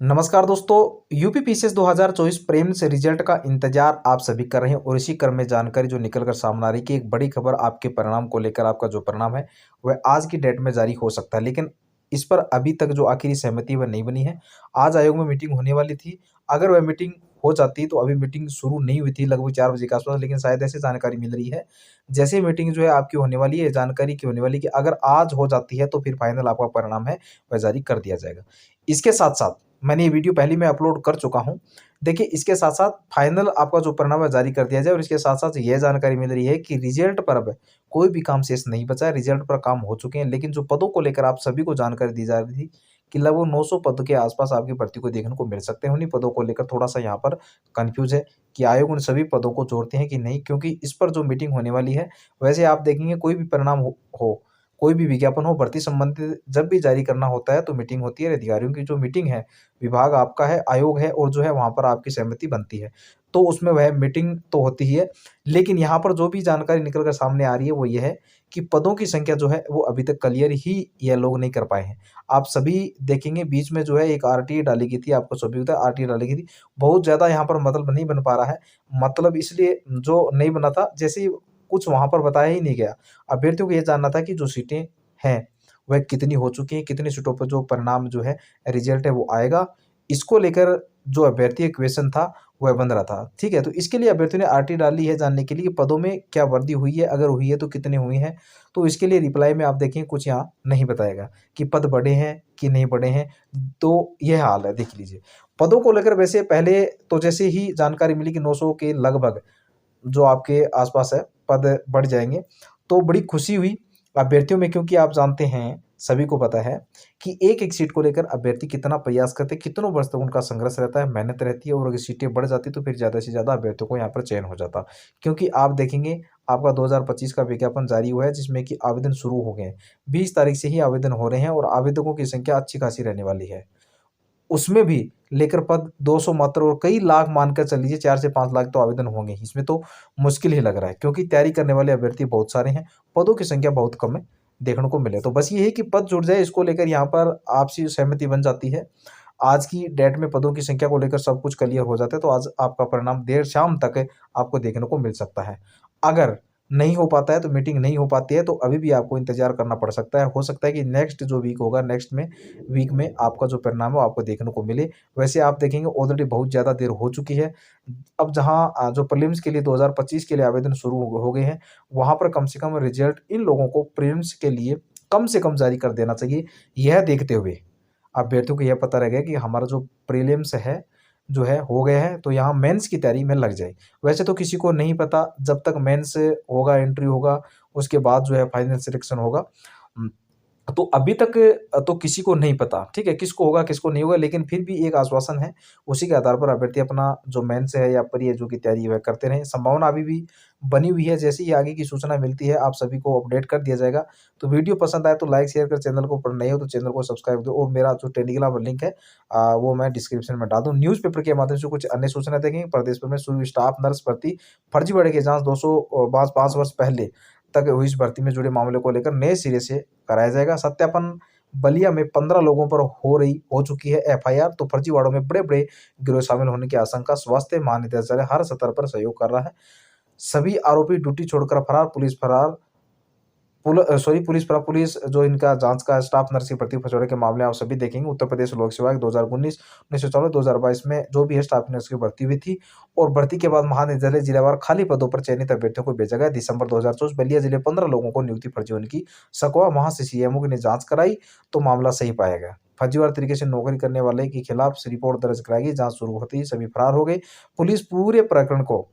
नमस्कार दोस्तों। UP PCS 2024 prelims result का इंतजार आप सभी कर रहे हैं और इसी क्रम में जानकारी जो निकल कर सामने आ रही है कि एक बड़ी खबर आपके परिणाम को लेकर, आपका जो परिणाम है वह आज की डेट में जारी हो सकता है। लेकिन इस पर अभी तक जो आखिरी सहमति वह नहीं बनी है। आज आयोग में मीटिंग होने वाली थी। अगर वह मीटिंग हो जाती तो अभी मीटिंग शुरू नहीं हुई थी लगभग 4 बजे के आसपास, लेकिन शायद ऐसी जानकारी मिल रही है जैसे मीटिंग जो है आपकी होने वाली है, जानकारी की होने वाली है कि अगर आज हो जाती है तो फिर फाइनल आपका परिणाम है वह जारी कर दिया जाएगा। इसके साथ-साथ मैंने ये वीडियो पहले मैं अपलोड कर चुका हूँ। देखिए, इसके साथ-साथ फाइनल आपका जो परिणाम है जारी कर दिया जाए और इसके साथ-साथ ये जानकारी मिल रही है कि रिज़ल्ट पर अब कोई भी काम शेष नहीं बचा है, रिज़ल्ट पर काम हो चुके हैं। लेकिन जो पदों को लेकर आप सभी को जानकारी दी जा रही थी कि लगभग 900 पद के आस-पास आपकी भर्ती को देखने को मिल सकते हैं। उन्हीं पदों को लेकर थोड़ा-सा यहाँ पर कन्फ्यूज़ है कि आयोग उन सभी पदों को जोड़ते हैं कि नहीं, क्योंकि इस पर जो मीटिंग होने वाली है, वैसे आप देखेंगे कोई भी परिणाम हो, कोई भी विज्ञापन हो, भर्ती संबंधित जब भी जारी करना होता है तो मीटिंग होती है। अधिकारियों की जो मीटिंग है, विभाग आपका है, आयोग है और जो है वहाँ पर आपकी सहमति बनती है। तो उसमें वह मीटिंग तो होती ही है, लेकिन यहाँ पर जो भी जानकारी निकल कर सामने आ रही है वो ये है कि पदों की संख्या जो है वो अभी तक क्लियर ही ये लोग नहीं कर पाए हैं। आप सभी देखेंगे बीच में जो है एक आरटीआई डाली गई थी, आपको सभी पता है आरटीआई डाली गई थी। बहुत ज़्यादा यहाँ पर मतलब नहीं बन पा रहा है। मतलब इसलिए जो नहीं बना था, जैसे ही कुछ वहाँ पर बताया ही नहीं गया। अभ्यर्थियों को ये जानना था कि जो सीटें हैं, वह कितनी हो चुकी हैं, कितनी सीटों पर जो परिणाम जो है रिज़ल्ट है वो आएगा। इसको लेकर जो अभ्यर्थी क्वेश्चन था वह बन रहा था, ठीक है? तो इसके लिए अभ्यर्थियों ने आरटी डाली है जानने के लिए कि पदों में क्या वृद्धि हुई है, अगर हुई है तो कितनी हुई है? तो इसके लिए रिप्लाई में आप देखें कुछ यहाँ नहीं बताएगा कि पद बढ़े हैं कि नहीं बढ़े हैं, तो यह हाल है देख लीजिए। पदों को लेकर वैसे पहले तो जैसे ही जानकारी मिली कि 900 के लगभग जो आपके आस-पास है, पद बढ़ जाएँगे, तो बड़ी खुशी हुई अभ्यर्थियों में, क्योंकि आप जानते हैं, सभी को पता है कि एक-एक सीट को लेकर अभ्यर्थी कितना प्रयास करते हैं, कितनों वर्ष तक उनका संघर्ष रहता है, मेहनत रहती है और अगर सीटें बढ़ जाती तो फिर ज़्यादा से ज़्यादा अभ्यर्थियों को यहाँ पर चयन हो जाता। क्योंकि आप देखेंगे, आपका 2025 का विज्ञापन जारी हुआ है जिसमें कि आवेदन शुरू हो गए हैं। 20 तारीख से ही आवेदन हो रहे हैं और आवेदकों की संख्या अच्छी खासी रहने वाली है। उसमें भी लेकर पद 200 मात्र और कई लाख मानकर चल लीजिए, 4 से 5 लाख तो आवेदन होंगे ही। इसमें तो मुश्किल ही लग रहा है क्योंकि तैयारी करने वाले अभ्यर्थी बहुत सारे हैं, पदों की संख्या बहुत कम है, देखने को मिले। तो बस ये है कि पद जुड़ जाए, इसको लेकर यहाँ पर आपसी सहमति बन जाती है। आज की डेट में पदों की संख्या को लेकर सब कुछ क्लियर हो जाता है, तो आज आपका परिणाम देर शाम तक आपको देखने को मिल सकता है। अगर नहीं हो पाता है, तो मीटिंग नहीं हो पाती है, तो अभी भी आपको इंतज़ार करना पड़ सकता है। हो सकता है कि नेक्स्ट जो वीक होगा, नेक्स्ट में वीक में आपका जो परिणाम है वो आपको देखने को मिले। वैसे आप देखेंगे ऑलरेडी बहुत ज़्यादा देर हो चुकी है। अब जहाँ जो प्रीलिम्स के लिए 2025 के लिए आवेदन शुरू हो गए हैं, वहाँ पर कम से कम रिज़ल्ट इन लोगों को प्रीलिम्स के लिए कम से कम जारी कर देना चाहिए। यह देखते हुए अभ्यर्थियों को यह पता रह गया कि हमारा जो प्रीलिम्स है, जो है हो गया है, तो यहाँ मेंस की तैयारी में लग जाए। वैसे तो किसी को नहीं पता, जब तक मेंस होगा, एंट्री होगा, उसके बाद जो है फाइनल सिलेक्शन होगा। उम, तो अभी तक तो किसी को नहीं पता, ठीक है? किसको होगा, किसको नहीं होगा, लेकिन फिर भी एक आश्वासन है, उसी के आधार पर अभ्यर्थी अपना जो मेंस है या प्री-एजू की तैयारी वह करते रहें। संभावना अभी भी बनी हुई है, जैसे ही आगे की सूचना मिलती है, आप सभी को अपडेट कर दिया जाएगा। तो वीडियो पसंद आए तो लाइक, शेयर कर, चैनल को पर नए हो तो चैनल को सब्सक्राइब दो और मेरा जो टेलीग्राम लिंक है वो मैं डिस्क्रिप्शन में डाल दूँ। न्यूज़पेपर के माध्यम से कुछ अन्य सूचना देखेंगे, प्रदेश भर में शुरू हुई स्टाफ नर्स भर्ती, फर्जीवाड़े की जाँच 200 5 वर्ष पहले तक हुई इस भर्ती में जुड़े मामले को लेकर नए सिरे से कराया जाएगा। सत्यापन बलिया में 15 लोगों पर हो चुकी है एफआईआर, तो फर्जीवाड़ों में बड़े-बड़े गिरोह शामिल होने की आशंका। स्वास्थ्य महानिदेशालय हर स्तर पर सहयोग कर रहा है। सभी आरोपी ड्यूटी छोड़कर फरार, पुलिस जो इनका जाँच का स्टाफ नर्स की भर्ती फंसवाड़े के मामले आप सभी देखेंगे। उत्तर प्रदेश लोक सेवा आयोग 2019, 1994, 2022 में जो भी है स्टाफ नर्स की भर्ती हुई थी और भर्ती के बाद महानिदेशालय जिलावार खाली पदों पर चयनित अभ्यर्थियों को भेजा गया। दिसंबर 2024 बलिया जिले 15 लोगों को नियुक्ति फर्जी होने की शकवा, वहाँ से सीएमओ ने जाँच कराई तो मामला सही पाया गया। फर्जीवाड़ा तरीके से नौकरी करने वाले के खिलाफ रिपोर्ट दर्ज कराई गई, जाँच शुरू होते ही सभी फरार हो गए। पुलिस पूरे प्रकरण को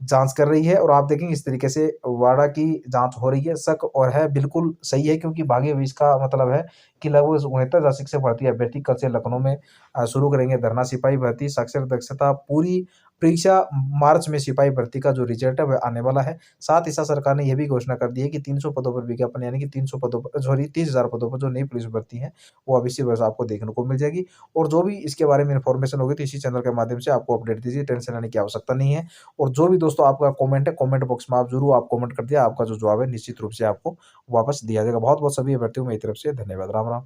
जाँच कर रही है और आप देखेंगे इस तरीके से वाड़ा की जाँच हो रही है। शक और है बिल्कुल सही है, क्योंकि भागे हुए इसका मतलब है कि लगभग 69,000 शिक्षक भर्ती अभ्यर्थी कल से लखनऊ में शुरू करेंगे धरना। सिपाही भर्ती साक्षर दक्षता पूरी परीक्षा, मार्च में सिपाही भर्ती का जो रिजल्ट है वह आने वाला है। साथ ही साथ सरकार ने यह भी घोषणा कर दी है कि 300 पदों पर विज्ञापन, यानी कि 300 पदों पर सॉरी 30,000 पदों पर जो नई पुलिस भर्ती है वो अब इसी वर्ष आपको देखने को मिल जाएगी। और जो भी इसके बारे में इन्फॉर्मेशन होगी तो इसी चैनल के माध्यम से आपको अपडेट दीजिए, टेंशन लेने की आवश्यकता नहीं है। और जो भी दोस्तों आपका कमेंट है, कमेंट बॉक्स में आप ज़रूर आप कमेंट कर दिया, आपका जो जवाब है निश्चित रूप से आपको वापस दिया जाएगा। बहुत-बहुत सभी अभ्यर्थियों को मेरी तरफ से धन्यवाद। राम, राम।